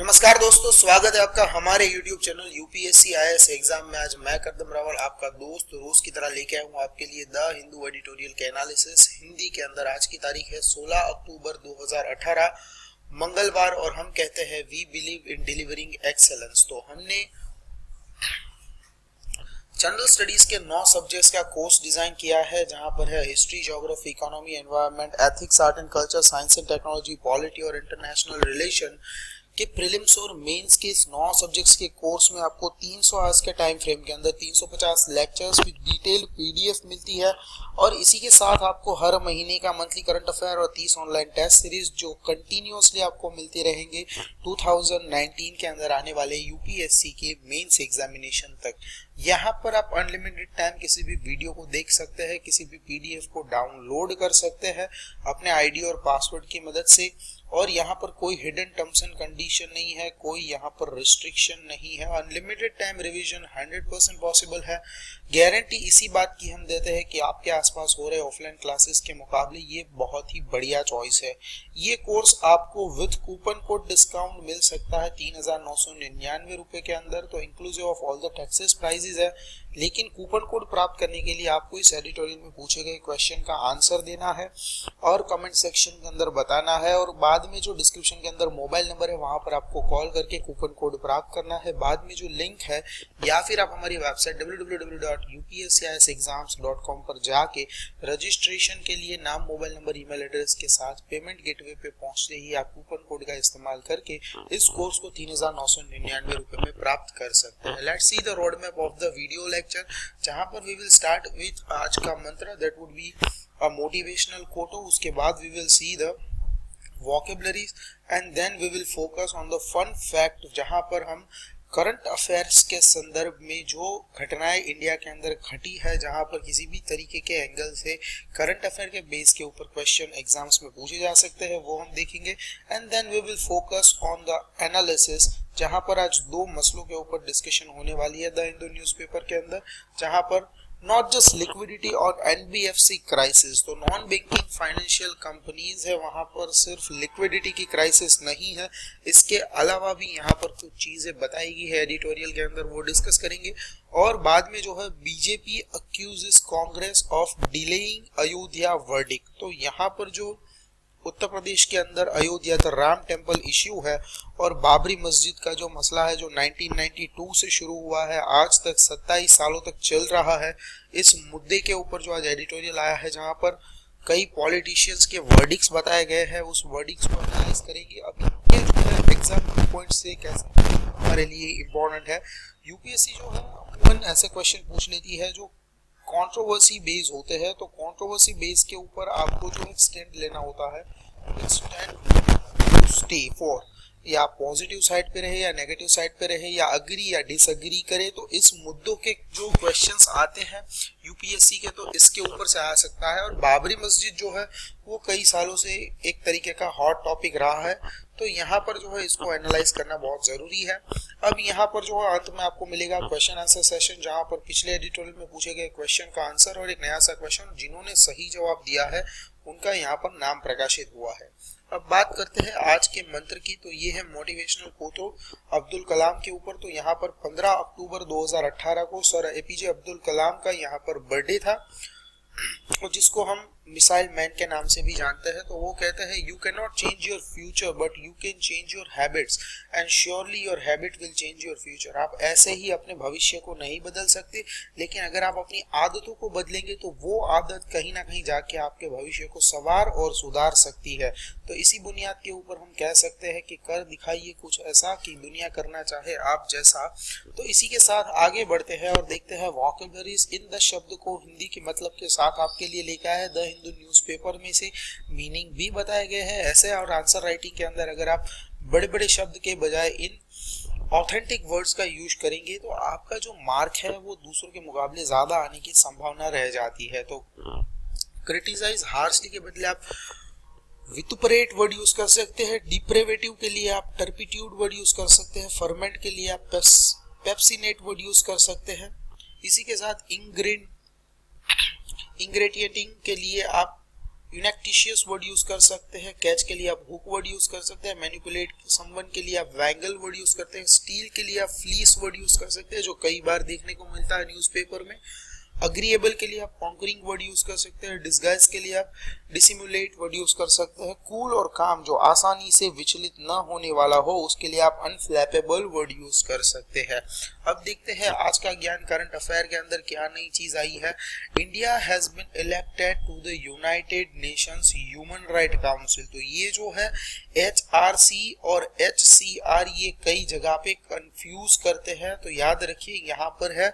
नमस्कार दोस्तों, स्वागत है आपका हमारे YouTube channel UPSC IAS exam में। आज मैं करदम रावल आपका दोस्त रोज की तरह लेके आया हूँ आपके लिए द हिंदू एडिटोरियल के एनालिसिस हिंदी के अंदर। आज की तारीख है 16 अक्टूबर 2018 मंगलवार और हम कहते हैं we believe in delivering excellence. तो हमने जनरल स्टडीज के 9 सब्जेक्ट्स का कोर्स डिजाइन किया है, जहां पर है history, geography, economy, environment, ethics, art and culture, science and technology, polity और इंटरनेशनल रिलेशन के प्रीलिम्स और मेंस के इस 9 सब्जेक्ट्स के कोर्स में आपको 300 आवर्स के टाइम फ्रेम के अंदर 350 लेक्चर्स विद डिटेल पीडीएफ मिलती है और इसी के साथ आपको हर महीने का मंथली करंट अफेयर और 30 ऑनलाइन टेस्ट सीरीज जो कंटिन्यूअसली आपको मिलते रहेंगे 2019 के अंदर आने वाले यूपीएससी के मेंस एग्जामिनेशन तक। यहाँ पर आप अनलिमिटेड टाइम किसी भी वीडियो को देख सकते हैं, किसी भी पीडीएफ को डाउनलोड कर सकते हैं अपने आईडी और पासवर्ड की मदद से। और यहाँ पर कोई हिडन टर्म्स एंड कंडीशन नहीं है, कोई यहाँ पर रिस्ट्रिक्शन नहीं है। अनलिमिटेड टाइम रिवीजन 100% पॉसिबल है। गारंटी इसी बात की हम देते हैं कि आपके आसपास हो रहे ऑफलाइन क्लासेस के मुकाबले ये बहुत ही बढ़िया चॉइस है। ये कोर्स आपको विद कूपन कोड डिस्काउंट मिल सकता है 3,999 रुपए के अंदर, तो inclusive of all the taxes prices है। लेकिन कूपन कोड प्राप्त करने के लिए आपको इस एडिटोरियल में पूछे गए क्वेश्चन का आंसर देना है और कमेंट सेक्शन के अंदर बताना है, और बाद में जो डिस्क्रिप्शन के अंदर मोबाइल नंबर है वहां पर आपको कॉल करके कूपन कोड प्राप्त करना है। बाद में जो लिंक है या फिर आप हमारी वेबसाइट www.upscisexams.com पर जाके रजिस्ट्रेशन के लिए नाम, मोबाइल नंबर, ईमेल एड्रेस के साथ पेमेंट गेटवे पे पहुंचते ही आप कूपन कोड का इस्तेमाल करके इस कोर्स को 3,999 रुपए में प्राप्त कर सकते हैं। Let's see the road map of the video lecture, जहां पर वी विल स्टार्ट विद आज का मंत्र, that would be a motivational quote. उसके बाद we will see the vocabularies and then we will focus on the fun fact, जहां पर हम करंट अफेयर्स के संदर्भ में जो घटनाएं इंडिया के अंदर घटी है, जहां पर किसी भी तरीके के एंगल से करंट अफेयर के बेस के ऊपर क्वेश्चन एग्जाम्स में पूछे जा सकते हैं, वो हम देखेंगे। And then we will focus on the analysis, जहां पर आज 2 मसलों के ऊपर डिस्कशन होने वाली है द हिंदू न्यूज़पेपर के अंदर, जहां पर नॉट जस्ट लिक्विडिटी और एनबीएफसी क्राइसिस, तो नॉन बैंकिंग फाइनेंशियल कंपनीज है, वहां पर सिर्फ लिक्विडिटी की क्राइसिस नहीं है, इसके अलावा भी यहाँ पर कुछ चीजें बताई गई है एडिटोरियल के अंदर, वो डिस्कस करेंगे। और बाद में जो है BJP accuses Congress of delaying Ayodhya verdict, तो यहाँ पर जो उत्तर प्रदेश के अंदर अयोध्या का राम टेम्पल इश्यू है और बाबरी मस्जिद का जो मसला है जो 1992 से शुरू हुआ है, आज तक 27 सालों तक चल रहा है, इस मुद्दे के ऊपर जो आज एडिटोरियल आया है, जहां पर कई पॉलिटिशियंस के वर्डिक्स बताए गए हैं, उस वर्डिक्स को एनालाइज करेंगे। अब ये जो है एग्जाम पॉइंट से कैसे हमारे लिए इम्पोर्टेंट है। यूपीएससी जो है अमूमन ऐसे क्वेश्चन पूछ लेती है जो कंट्रोवर्सी बेस होते हैं, तो कंट्रोवर्सी बेस के ऊपर आपको जो स्टैंड लेना होता है, स्टैंड स्टे फॉर, या पॉजिटिव साइड पे रहे या नेगेटिव साइड पे रहे या अग्री या डिसअग्री करे। तो इस मुद्दों के जो क्वेश्चंस आते हैं यूपीएससी के, तो इसके ऊपर से आ सकता है। और बाबरी मस्जिद जो है वो कई सालों से एक तरीके का हॉट टॉपिक रहा है, तो यहाँ पर जो है इसको एनालाइज करना बहुत जरूरी है। अब यहाँ पर जो है अंत में आपको मिलेगा क्वेश्चन आंसर सेशन, जहाँ पर पिछले एडिटोरियल में पूछे गए क्वेश्चन का आंसर और एक नया सा क्वेश्चन जिन्होंने सही जवाब दिया है उनका यहाँ पर नाम प्रकाशित हुआ है। अब बात करते हैं आज के मंत्र की, तो ये है मोटिवेशनल कोटो अब्दुल कलाम के ऊपर। तो यहाँ पर 15 अक्टूबर 2018 को सर एपीजे अब्दुल कलाम का यहाँ पर बर्थडे था, और जिसको हम मिसाइल मैन के नाम से भी जानते हैं। तो वो कहते हैं you can not change your future but you can change your habits and surely your habit will change your future. आप ऐसे ही अपने भविष्य को नहीं बदल सकते, लेकिन अगर आप अपनी आदतों को बदलेंगे तो वो आदत कहीं ना कहीं जाके आपके भविष्य को संवार और सुधार सकती है। तो इसी बुनियाद के ऊपर हम कह सकते हैं कि कर दिखाइए कुछ ऐसा कि दुनिया करना चाहे आप जैसा। तो इसी के साथ आगे बढ़ते हैं और देखते हैं वोकैबुलरीज। इन 10 शब्द को हिंदी के मतलब के साथ आपके लिए लेकर आया है द हिंदू न्यूज़पेपर में से, मीनिंग भी बताए गए हैं। ऐसे और आंसर राइटिंग के अंदर अगर आप बड़े बड़े शब्द के बजाय इन ऑथेंटिक वर्ड्स का यूज करेंगे तो आपका जो मार्क है वो दूसरों के मुकाबले ज्यादा आने की संभावना रह जाती है। तो क्रिटिसाइज हार्शली के बदले आप वितुपरेट वर्ड यूज कर सकते हैं, डिप्रेवेटिव के लिए आप टर्पिट्यूड वर्ड यूज कर सकते हैं, फर्मेंट के लिए आप पेप्सिनेट वर्ड यूज कर सकते हैं। इसी के साथ इंग्रेडिएंटिंग के लिए आप इनएक्टिशियस वर्ड यूज कर सकते हैं, कैच के लिए आप हुक वर्ड यूज कर सकते हैं, मैनिपुलेट समवन के लिए आप वैंगल वर्ड यूज करते हैं, स्टील के लिए आप फ्लीस वर्ड यूज कर सकते हैं जो कई बार देखने को मिलता है न्यूज़पेपर में, अग्रीएबल के लिए आप कॉन्करिंग वर्ड यूज कर सकते हैं, डिस्गाइज के लिए आप डिसिमुलेट वर्ड यूज कर सकते हैं, कूल और काम जो आसानी से विचलित न होने वाला हो उसके लिए आप अनफ्लैपेबल वर्ड यूज कर सकते हैं। अब देखते हैं आज का ज्ञान करंट अफेयर के अंदर क्या नई चीज आई है। India has been elected to the United Nations Human Right Council. तो ये जो है HRC और HCR ये कई जगह पे कंफ्यूज करते हैं, तो याद रखिए यहाँ पर है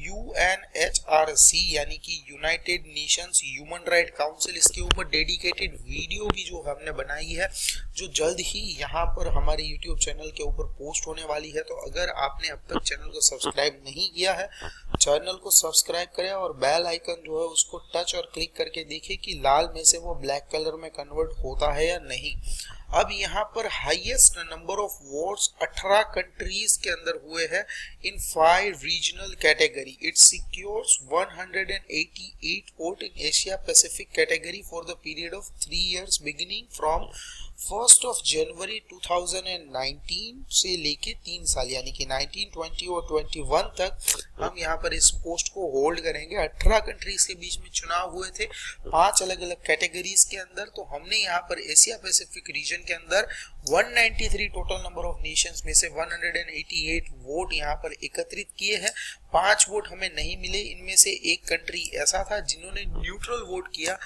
UNHRC यानी कि United Nations Human Right council. इसके ऊपर डेडिकेटेड वीडियो भी जो हमने बनाई है जो जल्द ही यहाँ पर हमारे यूट्यूब चैनल के ऊपर पोस्ट होने वाली है। तो अगर आपने अब तक चैनल को सब्सक्राइब नहीं किया है, चैनल को सब्सक्राइब करें और बेल आइकन जो है उसको टच और क्लिक करके देखें कि लाल में से वो ब्लैक कलर में कन्वर्ट होता है या नहीं। अब यहाँ पर highest number of votes 18 countries के अंदर हुए हैं इन 5 regional category. It secures 188 vote in Asia Pacific category for the period of 3 years beginning from 1 जनवरी 2019 से लेके 3 साल यानी कि 19, 20 और 21 तक हम यहाँ पर इस पोस्ट को होल्ड करेंगे। 18 कंट्रीज के बीच में चुनाव हुए थे 5 अलग अलग कैटेगरीज के अंदर। तो हमने यहाँ पर एशिया पैसिफिक रीजन के अंदर 193 टोटल नंबर ऑफ नेशंस में से 188 वोट यहाँ पर एकत्रित किए हैं। 5 वोट हमें नहीं मिले, इनमें से एक कंट्री ऐसा था जिन्होंने न्यूट्रल वोट किया।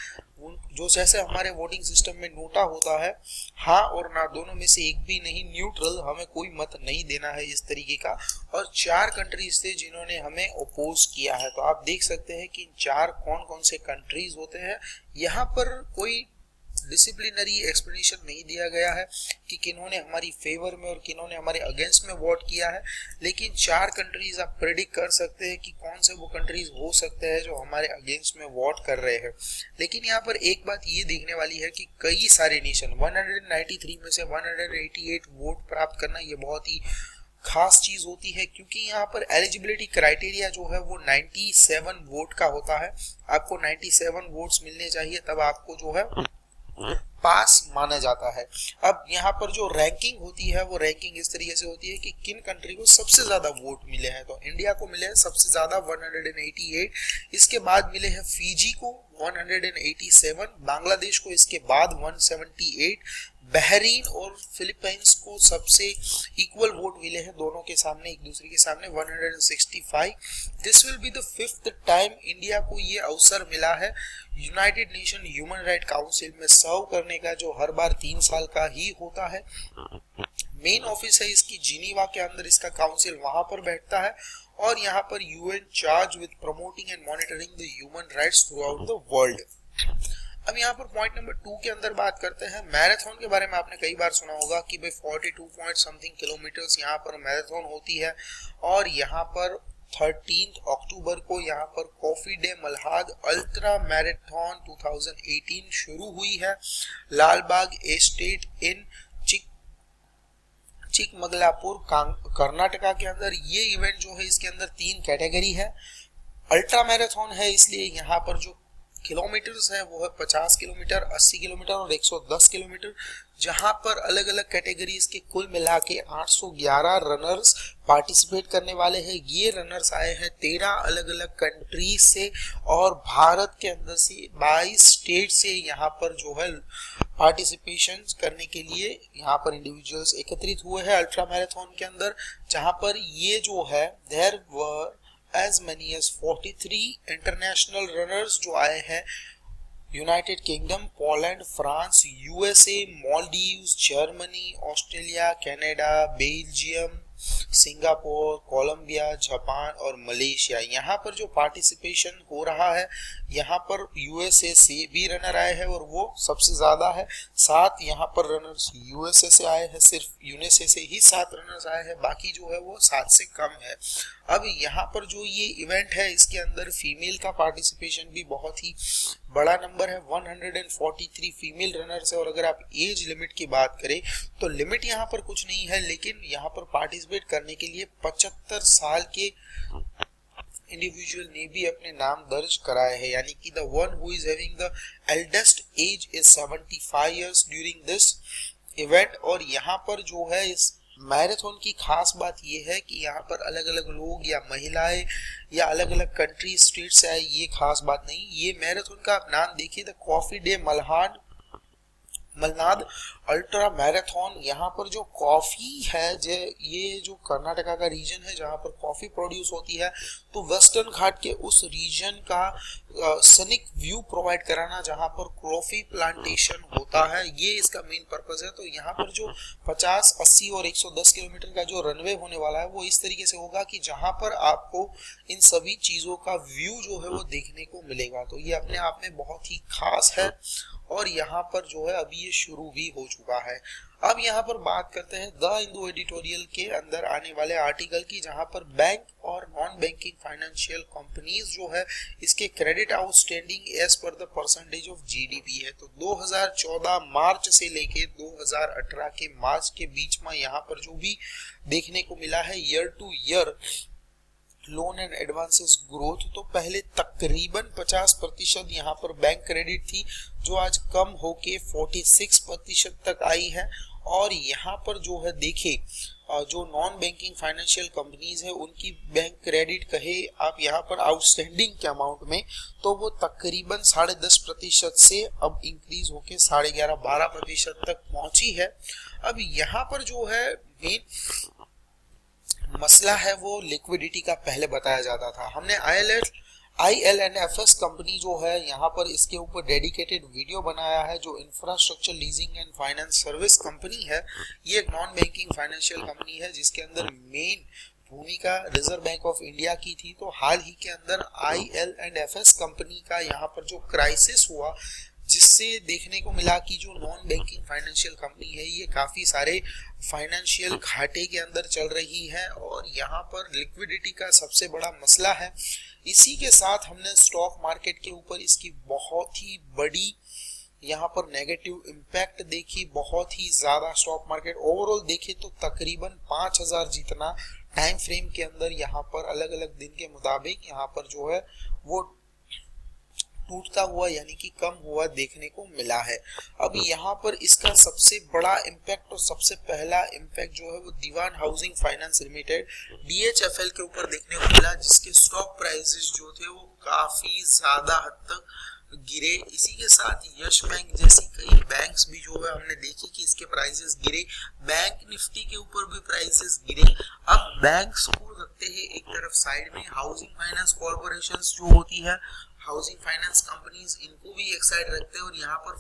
जो जैसे हमारे वोटिंग सिस्टम में नोटा होता है हाँ और ना, दोनों में से एक भी नहीं, न्यूट्रल, हमें कोई मत नहीं देना है इस तरीके का। और 4 कंट्रीज थे जिन्होंने हमें ओपोज किया है। तो आप देख सकते हैं कि 4 कौन कौन से कंट्रीज होते हैं। यहाँ पर कोई डिसिप्लिनरी एक्सप्लेनेशन नहीं दिया गया है कि किन्होंने हमारी फेवर में और किन्होंने हमारे अगेंस्ट में वोट किया है, लेकिन 4 कंट्रीज आप प्रेडिक्ट कर सकते हैं कि कौन से वो कंट्रीज हो सकते हैं जो हमारे अगेंस्ट में वोट कर रहे हैं। लेकिन यहाँ पर एक बात ये देखने वाली है कि कई सारे नेशन 193 में से 188 वोट प्राप्त करना ये बहुत ही खास चीज होती है, क्योंकि यहाँ पर एलिजिबिलिटी क्राइटेरिया जो है वो 97 वोट का होता है। आपको 97 वोट्स मिलने चाहिए तब आपको जो है पास माना जाता है। अब यहाँ पर जो रैंकिंग होती है वो रैंकिंग इस तरीके से होती है कि किन कंट्री को सबसे ज्यादा वोट मिले हैं। तो इंडिया को मिले हैं सबसे ज्यादा 188, इसके बाद मिले हैं फिजी को 187, बांग्लादेश को इसके बाद 178, बहरीन और फिलीपींस को सबसे इक्वल वोट मिले हैं दोनों के सामने, एक दूसरे के सामने 165। This will be the 5th time India को ये अवसर मिला है United nation human Right council में सर्व करने का, जो हर बार 3 साल का ही होता है। मेन ऑफिस है इसकी जिनीवा के अंदर, इसका काउंसिल वहां पर बैठता है और यहाँ पर UN charge with promoting and monitoring the human rights through out the world. अब यहाँ पर पॉइंट नंबर 2 के अंदर बात करते हैं मैराथन के बारे में। आपने कई बार सुना होगा कि भाई 42 पॉइंट समथिंग किलोमीटर्स यहाँ पर मैराथन होती है और यहाँ पर 13 अक्टूबर को यहाँ पर कॉफी डे मल्हाद अल्ट्रा मैराथन 2018 शुरू हुई है लालबाग एस्टेट इन चिकमगलापुर कर्नाटका के अंदर। ये इवेंट जो है इसके अंदर 3 कैटेगरी है। अल्ट्रा मैराथन है इसलिए यहाँ पर जो किलोमीटर्स है वो है 50 किलोमीटर, 80 किलोमीटर और 110 किलोमीटर, जहां पर अलग अलग कैटेगरीज के कुल मिला के 811 रनर्स पार्टिसिपेट करने वाले हैं। ये रनर्स आए हैं 13 अलग अलग कंट्रीज से और भारत के अंदर से 22 स्टेट से यहाँ पर जो है पार्टिसिपेशन करने के लिए यहाँ पर इंडिविजुअल्स एकत्रित हुए हैं अल्ट्रा मैराथन के अंदर, जहां पर ये जो है there were as many as 43 international runners जो आए हैं United Kingdom, Poland, France, USA, Maldives, Germany, Australia, Canada, Belgium, Singapore, Colombia, Japan और मलेशिया। यहाँ पर जो पार्टिसिपेशन हो रहा है यहाँ पर यूएसए से भी रनर आए हैं और वो सबसे ज्यादा है। 7 यहाँ पर रनर्स यूएसए से आए हैं, सिर्फ यूएसए से ही 7 रनर्स आए हैं, बाकी जो है वो 7 से कम है। अब यहाँ पर जो ये इवेंट है इसके अंदर फीमेल का पार्टिसिपेशन भी बहुत ही बड़ा नंबर है, 143 फीमेल रनर्स है। और अगर आप एज लिमिट की बात करें तो लिमिट यहाँ पर कुछ नहीं है, लेकिन यहाँ पर पार्टिसिपेट करने के लिए 75 साल के इंडिविजुअल ने भी अपने नाम दर्ज कराए हैं, यानी कि the one who is having the eldest age is 75 years during this event. और यहाँ पर जो है इस मैराथन की खास बात यह है कि यहाँ पर अलग अलग लोग या महिलाएं या अलग अलग कंट्री स्टेट से आए, ये खास बात नहीं। ये मैराथन का आप नाम देखिए, the coffee day Malnad ultra marathon. यहाँ पर जो कॉफी है, ये जो कर्नाटका का रीजन है जहाँ पर कॉफी प्रोड्यूस होती है, तो वेस्टर्न घाट के उस रीजन का सनिक व्यू प्रोवाइड कराना जहाँ पर कॉफी प्लांटेशन होता है, ये इसका मेन पर्पस है। तो यहाँ पर जो 50, 80 और 110 किलोमीटर का जो रनवे होने वाला है वो इस तरीके से होगा कि जहाँ पर आपको इन सभी चीजों का व्यू जो है वो देखने को मिलेगा। तो ये अपने आप में बहुत ही खास है और यहाँ पर जो है अभी ये शुरू भी हो चुका है। अब यहाँ पर बात करते हैं द हिंदू एडिटोरियल के अंदर आने वाले आर्टिकल की, जहाँ पर बैंक और नॉन बैंकिंग फाइनेंशियल कंपनीज जो है इसके credit outstanding as per the percentage of GDP है। तो 2014 मार्च से लेके 2018 के मार्च के बीच में यहाँ पर जो भी देखने को मिला है year two year loan and advances growth, तो पहले तकरीबन 50% यहाँ पर बैंक क्रेडिट थी, जो आज कम होके 46% तक आई है। और यहाँ पर जो है देखे जो नॉन बैंकिंग फाइनेंशियल कंपनीज है उनकी बैंक क्रेडिट कहे आप यहाँ पर आउटस्टैंडिंग के अमाउंट में, तो वो तकरीबन 10.5% से अब इंक्रीज होके 11.5-12% तक पहुंची है। अब यहाँ पर जो है मेन मसला है वो लिक्विडिटी का पहले बताया जाता था। हमने IL&FS कंपनी जो है यहाँ पर इसके ऊपर डेडिकेटेड वीडियो बनाया है, जो infrastructure leasing and finance service company है। ये एक नॉन बैंकिंग फाइनेंशियल कंपनी है जिसके अंदर मेन भूमिका रिजर्व बैंक ऑफ इंडिया की थी। तो हाल ही के अंदर IL&FS कंपनी का यहाँ पर जो क्राइसिस हुआ, जिससे देखने को मिला कि जो नॉन बैंकिंग फाइनेंशियल कंपनी है ये काफी सारे फाइनेंशियल घाटे के अंदर चल रही है और यहाँ पर लिक्विडिटी का सबसे बड़ा मसला है। इसी के साथ हमने स्टॉक मार्केट के ऊपर इसकी बहुत ही बड़ी यहाँ पर नेगेटिव इम्पैक्ट देखी, बहुत ही ज्यादा स्टॉक मार्केट ओवरऑल देखे तो तकरीबन 5000 जितना टाइम फ्रेम के अंदर यहाँ पर अलग अलग दिन के मुताबिक यहाँ पर जो है वो टूटता हुआ यानी कि कम हुआ देखने को मिला है। अब यहाँ पर इसका सबसे बड़ा इम्पैक्ट और सबसे पहला इम्पैक्ट जो है वो दीवान हाउसिंग फाइनेंस लिमिटेड DHFL के ऊपर देखने को मिला, जिसके स्टॉक प्राइसेस जो थे वो काफी ज्यादा हद तक गिरे। इसी के साथ यश बैंक जैसी कई बैंक्स भी जो है हमने देखी कि इसके प्राइसेस गिरे, बैंक निफ्टी के ऊपर भी प्राइसेस गिरे। अब बैंक्स को रखते हैं एक तरफ साइड में, हाउसिंग फाइनेंस कॉर्पोरेशंस जो होती है, हाउसिंग फाइनेंस कंपनीज, इनको भी एक साइड रखते हैं और यहाँ पर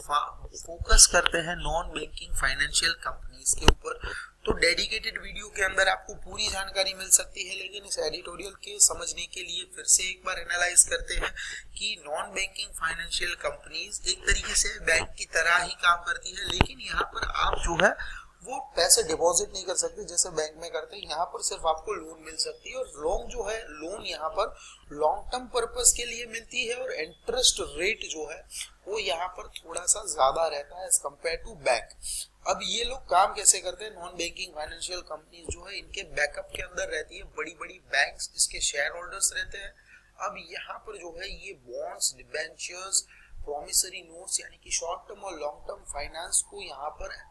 फोकस करते हैं नॉन बैंकिंग फाइनेंशियल कंपनीज के ऊपर। तो डेडिकेटेड वीडियो के अंदर आपको पूरी जानकारी मिल सकती है, लेकिन इस एडिटोरियल के समझने के लिए फिर से एक बार एनालाइज करते हैं कि नॉन बैंकिंग फाइनेंशियल कंपनीज एक तरीके से बैंक की तरह ही काम करती है, लेकिन यहाँ पर आप जो है वो पैसे डिपॉजिट नहीं कर सकते जैसे बैंक में करते हैं। यहाँ पर सिर्फ आपको लोन मिल सकती है और लोन जो है लोन यहाँ पर लॉन्ग टर्म पर्पस के लिए मिलती है और इंटरेस्ट रेट जो है वो यहाँ पर थोड़ा सा ज्यादा रहता है एज कम्पेयर टू बैंक। अब ये लोग काम कैसे करते हैं, नॉन बैंकिंग फाइनेंशियल कंपनीज जो है इनके बैकअप के अंदर रहती है बड़ी बड़ी बैंक्स, इसके शेयर होल्डर्स रहते हैं। अब यहाँ पर जो है ये बॉन्ड्स, डिबेंचर्स, प्रॉमिसरी नोट्स यानी कि शॉर्ट टर्म और लॉन्ग टर्म फाइनेंस को यहाँ पर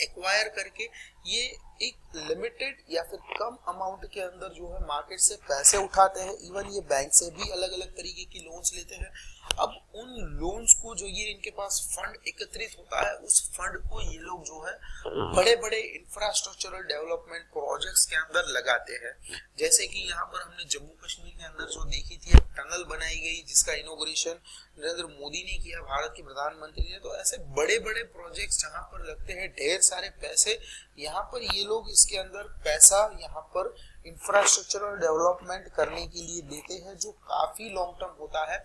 एक्वायर करके ये एक लिमिटेड या फिर कम अमाउंट के अंदर जो है मार्केट से पैसे उठाते हैं। इवन ये बैंक से भी अलग अलग तरीके की लोन्स लेते हैं। अब उन लोन्स को जो ये इनके पास फंड एकत्रित होता है, उस फंड को ये लोग जो है बड़े बड़े इंफ्रास्ट्रक्चरल डेवलपमेंट प्रोजेक्ट्स के अंदर लगाते हैं। जैसे कि यहाँ पर हमने जम्मू कश्मीर के अंदर जो देखी थी एक टनल बनाई गई जिसका इनॉग्रेशन नरेंद्र मोदी ने किया, भारत के प्रधानमंत्री ने। तो ऐसे बड़े बड़े प्रोजेक्ट्स जहाँ पर लगते हैं ढेर सारे पैसे, यहाँ पर ये लोग इसके अंदर पैसा यहाँ पर इंफ्रास्ट्रक्चरल डेवलपमेंट करने के लिए देते हैं, जो काफी लॉन्ग टर्म होता है,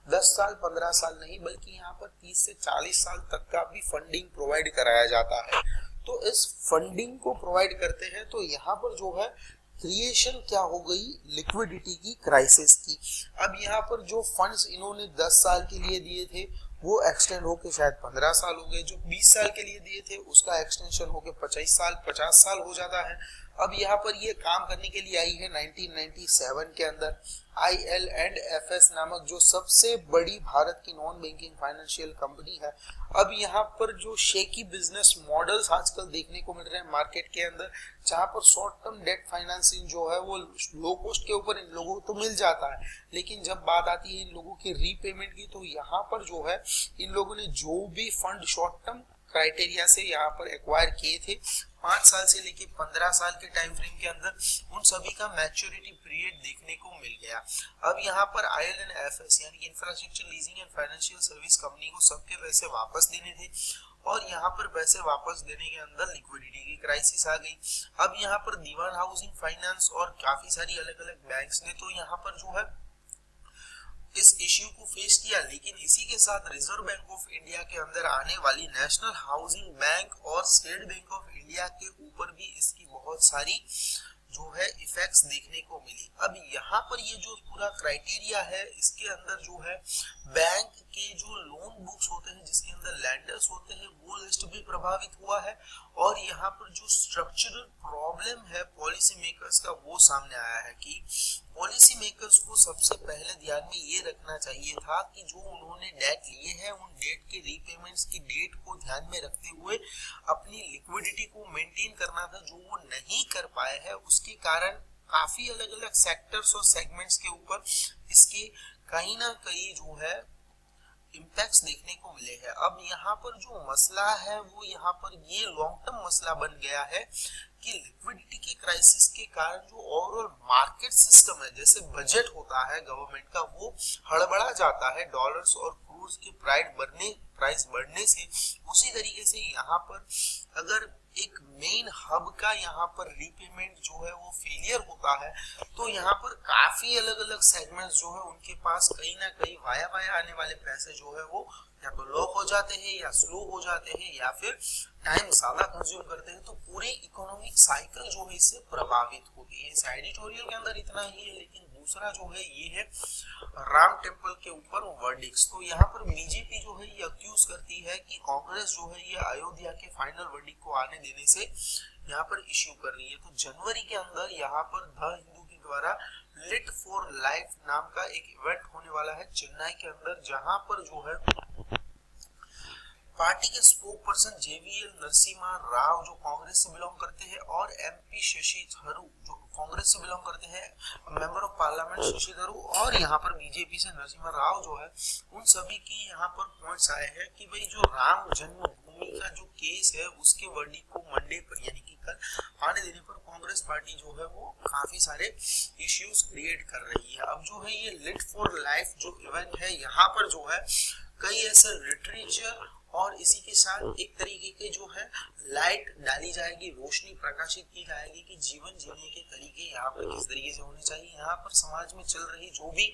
10 साल 15 साल नहीं बल्कि यहाँ पर 30 से 40 साल तक का भी फंडिंग प्रोवाइड कराया जाता है। तो इस फंडिंग को प्रोवाइड करते हैं तो यहाँ पर जो है क्रिएशन क्या हो गई, लिक्विडिटी की क्राइसिस की। अब यहाँ पर जो फंड्स इन्होंने 10 साल के लिए दिए थे वो एक्सटेंड होके शायद 15 साल हो गए, जो 20 साल के लिए दिए थे उसका एक्सटेंशन होके 50 साल हो जाता है। अब यहाँ पर ये काम करने के लिए आई है 1997 के अंदर। IL&FS नामक जो सबसे बड़ी भारत की नॉन बैंकिंग फाइनेंशियल कंपनी है। अब यहाँ पर जो शेकी बिजनेस मॉडल्स आजकल देखने को मिल रहे हैं मार्केट के अंदर, जहाँ पर शॉर्ट टर्म डेट फाइनेंसिंग जो है वो लो कॉस्ट के ऊपर इन लोगों को तो मिल जाता है, लेकिन जब बात आती है इन लोगों की रीपेमेंट की, तो यहाँ पर जो है इन लोगों ने जो भी फंड शॉर्ट टर्म क्राइटेरिया से यहाँ पर एक्वायर किए थे 5 साल से लेके 15 साल के टाइम फ्रेम के अंदर, उन सभी का मैच्योरिटी पीरियड देखने को मिल गया। अब यहाँ पर IL&FS यानी कि infrastructure leasing and financial service company को सबके पैसे वापस देने थे, और यहाँ पर पैसे वापस देने के अंदर लिक्विडिटी की क्राइसिस आ गई। अब यहाँ पर दीवान हाउसिंग फाइनेंस और काफी सारी अलग अलग बैंक्स ने तो यहाँ पर जो है इस इश्यू को फेस किया, लेकिन इसी के साथ रिजर्व बैंक ऑफ इंडिया के अंदर आने वाली नेशनल हाउसिंग बैंक और स्टेट बैंक ऑफ इंडिया के ऊपर भी इसकी बहुत सारी जो है इफेक्ट्स देखने को मिली। अब यहाँ पर ये जो पूरा क्राइटेरिया है, इसके अंदर जो है बैंक के जो लोन बुक्स होते हैं जिसके अंदर लैंडर्स होते हैं वो लिस्ट भी प्रभावित हुआ है, और यहाँ पर जो स्ट्रक्चरल प्रॉब्लम है पॉलिसी मेकर्स का वो सामने आया है कि पॉलिसी मेकर्स को सबसे पहले ध्यान में ये रखना चाहिए था कि जो उन्होंने डेट लिए हैं उन डेट के रीपेमेंट्स की डेट को ध्यान में रखते हुए अपनी लिक्विडिटी को मेंटेन करना था, जो वो नहीं कर पाए हैं। उसके कारण काफी अलग अलग सेक्टर्स और सेगमेंट्स के ऊपर इसके कहीं ना कहीं जो है इम्पैक्ट्स देखने को मिले हैं। अब यहाँ पर जो मसला है वो यहाँ पर ये लॉन्ग टर्म मसला बन गया है कि लिक्विडिटी की क्राइसिस के कारण जो ओवरऑल मार्केट सिस्टम है, जैसे बजट होता है गवर्नमेंट का, वो हड़बड़ा जाता है डॉलर्स और क्रूज के प्राइस बढ़ने से। उसी तरीके से यहाँ पर अगर एक मेन हब का यहाँ पर रीपेमेंट जो है वो फेलियर होता है, तो यहाँ पर काफी अलग अलग सेगमेंट्स जो है उनके पास कहीं ना कहीं वाया आने वाले पैसे जो है वो या तो लॉक हो जाते हैं या स्लो हो जाते हैं या फिर टाइम ज्यादा कंज्यूम करते हैं, तो पूरी इकोनॉमिक साइकिल जो है इससे प्रभावित होती है। इस एडिटोरियल के अंदर इतना ही है, लेकिन दूसरा जो है ये है राम टेम्पल के ऊपर वर्डिक्स। तो यहाँ पर बीजेपी जो है ये अक्यूज करती है कि कांग्रेस जो है ये अयोध्या के फाइनल वर्डिक्ट को आने देने से यहाँ पर इश्यू कर रही है। तो जनवरी के अंदर यहाँ पर द हिंदू के द्वारा लिट फॉर लाइफ नाम का एक इवेंट होने वाला है चेन्नई के अंदर, जहां पर जो है पार्टी के spoke person JVL Narasimha Rao जो कांग्रेस से बिलोंग करते हैं और MP शशि थरूर जो कांग्रेस से बिलोंग करते हैं, member of parliament Shashi Tharoor, और यहाँ पर बीजेपी से नरसिम्हा राव जो है, उन सभी की यहाँ पर पॉइंट्स आए हैं कि भाई जो राम जन्मभूमि का जो केस है उसके वर्डिक्ट को मंडे पर यानी कि कल आने देने पर कांग्रेस पार्टी जो है वो काफी सारे इश्यूज क्रिएट कर रही है। अब जो है ये लिट फॉर लाइफ जो इवेंट है, यहाँ पर जो है कई ऐसे लिटरेचर और इसी के साथ एक तरीके के जो है लाइट डाली जाएगी, रोशनी प्रकाशित की जाएगी कि जीवन जीने के तरीके यहाँ पर किस तरीके से होने चाहिए। यहाँ पर समाज में चल रही जो भी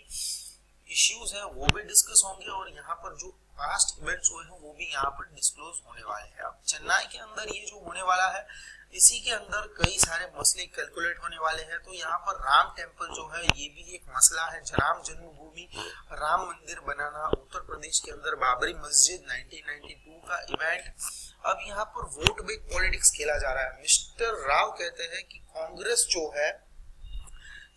इश्यूज है वो भी डिस्कस होंगे, और यहाँ पर जो पास्ट इवेंट्स हुए हैं वो भी यहाँ पर डिस्क्लोज होने वाले हैं। अब चेन्नई के अंदर ये जो होने वाला है, इसी के अंदर कई सारे मसले कैलकुलेट होने वाले हैं। तो यहाँ पर राम टेम्पल जो है ये भी एक मसला है, राम जन्मभूमि राम मंदिर बनाना, उत्तर प्रदेश के अंदर बाबरी मस्जिद 1992 का इवेंट। अब यहाँ पर वोट बैंक पॉलिटिक्स खेला जा रहा है। मिस्टर राव कहते हैं कि कांग्रेस जो है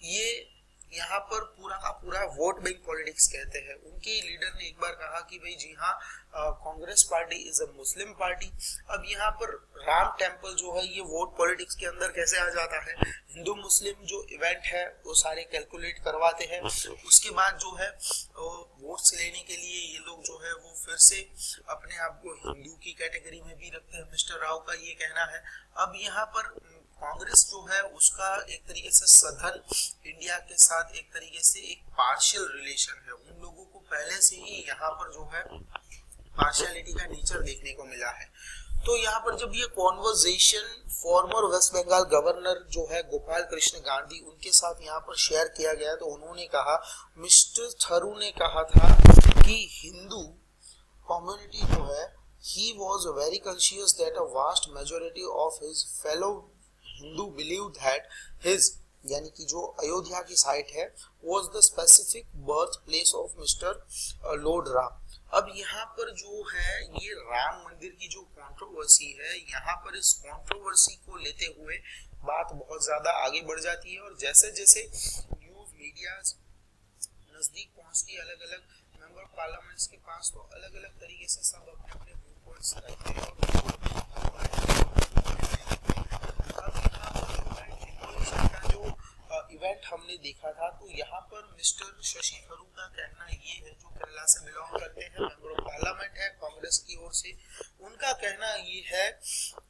ये यहाँ पर पूरा का पूरा वोट बैंक पॉलिटिक्स कहते हैं। उनके लीडर ने एक बार कहा कि भाई जी हाँ, Congress party is a Muslim party. अब यहाँ पर राम टेम्पल जो है ये वोट पॉलिटिक्स के अंदर कैसे आ जाता है, हिंदू मुस्लिम जो इवेंट है वो सारे कैलकुलेट करवाते हैं, उसके बाद जो है वोट्स लेने के लिए ये लोग जो है वो फिर से अपने आप को हिंदू की कैटेगरी में भी रखते हैं, मिस्टर राव का ये कहना है। अब यहाँ पर कांग्रेस जो है उसका एक तरीके से सदर्न इंडिया के साथ एक तरीके से एक पार्शियल रिलेशन है, उन लोगों को पहले से ही यहाँ पर जो है पार्शियलिटी का नेचर देखने को मिला है। तो यहाँ पर जब ये conversation former West Bengal governor जो है गोपाल कृष्ण गांधी उनके साथ यहाँ पर शेयर किया गया, तो उन्होंने कहा, मिस्टर थरूर ने कहा था कि हिंदू कम्युनिटी जो है he was very conscious that a vast majority of his fellow Hindu believed that his यानी कि जो अयोध्या की साइट है was the specific birth place of mister Lord Ram. अब यहाँ पर जो है ये राम मंदिर की जो कंट्रोवर्सी है, यहाँ पर इस कंट्रोवर्सी को लेते हुए बात बहुत ज्यादा आगे बढ़ जाती है और जैसे जैसे न्यूज मीडिया नजदीक पहुंचती है अलग अलग मेंबर पार्लियामेंट्स के पास, तो अलग अलग तरीके से सब अपने अपने व्यू पॉइंट्स रखते हैं। जो इवेंट हमने देखा था, तो यहाँ पर मिस्टर शशि थरूर का कहना ये है, जो केरला से बिलोंग करते हैं, मेंबर ऑफ पार्लियामेंट है कांग्रेस की ओर से, उनका कहना ये है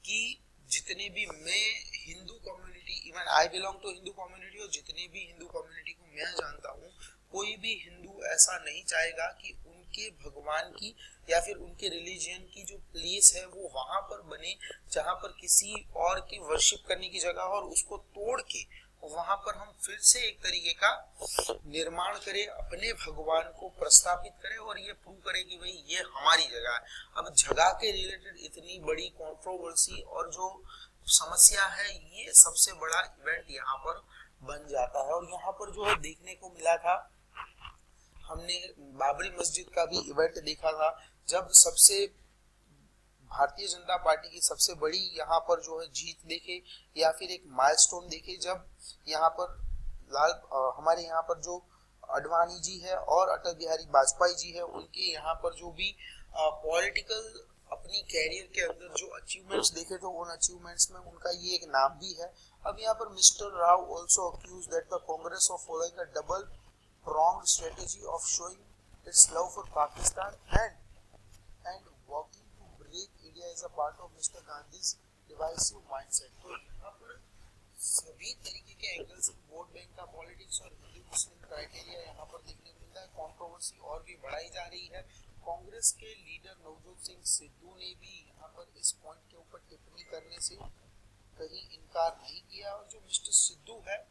कि जितने भी मैं Hindu community, even I belong to Hindu community, और जितने भी हिंदू कम्युनिटी को मैं जानता हूँ, कोई भी हिंदू ऐसा नहीं चाहेगा कि उनके भगवान की या फिर उनके रिलीजन की जो प्लेस है वो वहां पर बने जहां पर किसी और की वर्शिप करने की जगह, और उसको तोड़ के वहां पर हम फिर से एक तरीके का निर्माण करें, अपने भगवान को प्रस्थापित करें और ये प्रूव करें कि भाई ये हमारी जगह है। अब जगह के रिलेटेड इतनी बड़ी कंट्रोवर्सी और जो समस्या है, ये सबसे बड़ा इवेंट यहाँ पर बन जाता है। और यहाँ पर जो है देखने को मिला था, हमने बाबरी मस्जिद का भी इवेंट देखा था, जब सबसे भारतीय जनता पार्टी की सबसे बड़ी यहाँ पर जो है जीत देखे या फिर एक माइलस्टोन देखे, जब यहाँ पर हमारे यहाँ पर जो अडवाणी जी है और अटल बिहारी वाजपेयी जी है, उनके यहाँ पर जो भी पॉलिटिकल अपनी कैरियर के अंदर जो अचीवमेंट्स देखे, तो उन अचीवमेंट्स में उनका ये एक नाम भी है। अब यहाँ पर mister Rao also accuse that the Congress of following a double pronged strategy of showing its love for Pakistan and working to break India as a part of Mr. Gandhi's divisive mindset। तो यहाँ पर सभी तरीके के एंगल से vote bank का politics और हिंदू मुस्लिम criteria यहाँ पर देखने को मिलता है। कंट्रोवर्सी और भी बढ़ाई जा रही है। कांग्रेस के लीडर नवजोत सिंह सिद्धू ने भी यहाँ पर इस पॉइंट के ऊपर टिप्पणी करने से कहीं इनकार नहीं किया, और जो मिस्टर सिद्धू है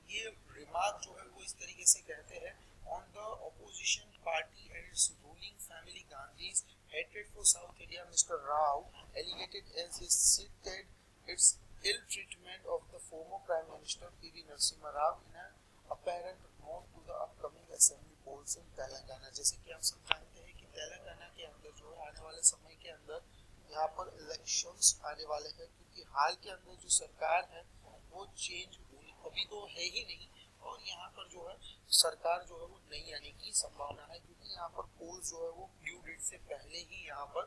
ये रिमार्क जो है वो इस तरीके से कहते हैं, on the opposition party and its ruling family Gandhis hated for South India, mister Rao alleged as he cited its ill treatment of the former prime minister P.V. Narasimha Rao in an apparent note to the upcoming assembly polls in Telangana. जैसे कि आप सब जानते हैं कि तेलंगाना के अंदर जो है आने वाले समय के अंदर यहाँ पर इलेक्शंस आने वाले हैं, क्योंकि हाल के अंदर जो सरकार है वो चेंज अभी तो है ही नहीं, और यहाँ पर जो है सरकार जो है वो नहीं आने की संभावना है, क्योंकि यहाँ पर पोल्स जो है वो ड्यू डेट से पहले ही यहाँ पर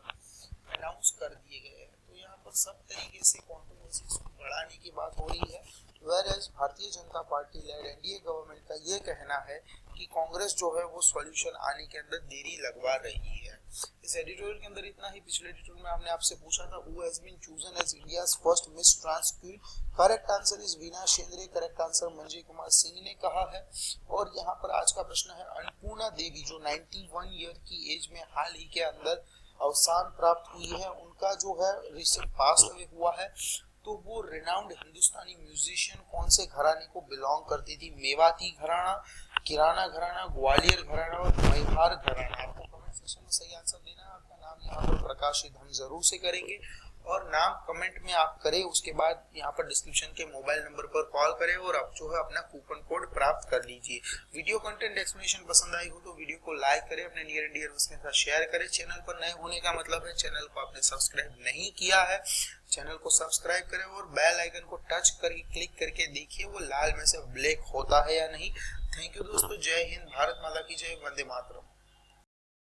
अनाउंस कर दिए गए हैं। तो यहाँ पर सब तरीके से कंट्रोवर्सी को बढ़ाने की बात हो रही है। Whereas Bharatiya Janata party lead NDA government का ये कहना है कि कांग्रेस जो है वो सॉल्यूशन आने के अंदर देरी लगवा रही है। इस एडिटोरियल के अंदर इतना ही। पिछले एडिटोरियल में हमने आपसे पूछा था who has been chosen as India's first miss trans queen. Correct answer is Veena Shendre. Correct answer Manjay Kumar Singh ने कहा है। और यहाँ पर आज का प्रश्न है, अन्नपूर्णा देवी जो 91 ईयर की एज में हाल ही के अंदर अवसान प्राप्त हुई है, उनका जो है रिसेंट पास्ट अवे हुआ है, तो वो रिनाउंड हिंदुस्तानी म्यूजिशियन कौन से घराने को बिलोंग करती थी? मेवाती घराना, किराना घराना, ग्वालियर घराना और मैवार घराना। आपको कमेंट सेक्शन में सही आंसर देना है। आपका नाम यहाँ पर प्रकाशित हम जरूर से करेंगे, और नाम कमेंट में आप करें, उसके बाद यहाँ पर डिस्क्रिप्शन के मोबाइल नंबर पर कॉल करें और आप जो है अपना कूपन कोड प्राप्त कर लीजिए। वीडियो कंटेंट एक्सप्लेनेशन पसंद आई हो तो वीडियो को लाइक करें, अपने नियर एंड डियर के साथ शेयर करें। चैनल पर नए होने का मतलब है चैनल को आपने सब्सक्राइब नहीं किया है, चैनल को सब्सक्राइब करें और बेल आइकन को टच करके क्लिक करके देखिए वो लाल में से ब्लैक होता है या नहीं। थैंक यू दोस्तों, जय हिंद, भारत माता की जय, वंदे मातरम।